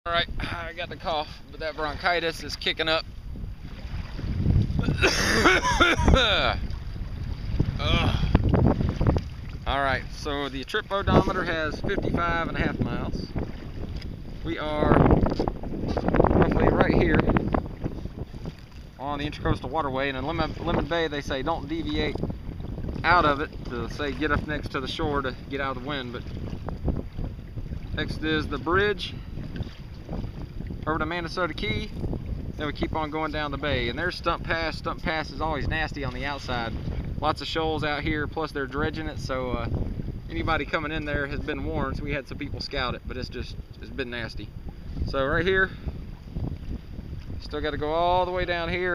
Alright, I got the cough, but that bronchitis is kicking up. Alright, so the trip odometer has 55.5 miles. We are roughly right here on the Intracoastal Waterway, and in Lemon Bay they say don't deviate out of it to say get up next to the shore to get out of the wind, but next is the bridge over to Minnesota Key. Then we keep on going down the bay, and there's Stump Pass. Stump Pass is always nasty on the outside. Lots of shoals out here, plus they're dredging it, so anybody coming in there has been warned. So we had some people scout it, but it's been nasty. So right here, still got to go all the way down here.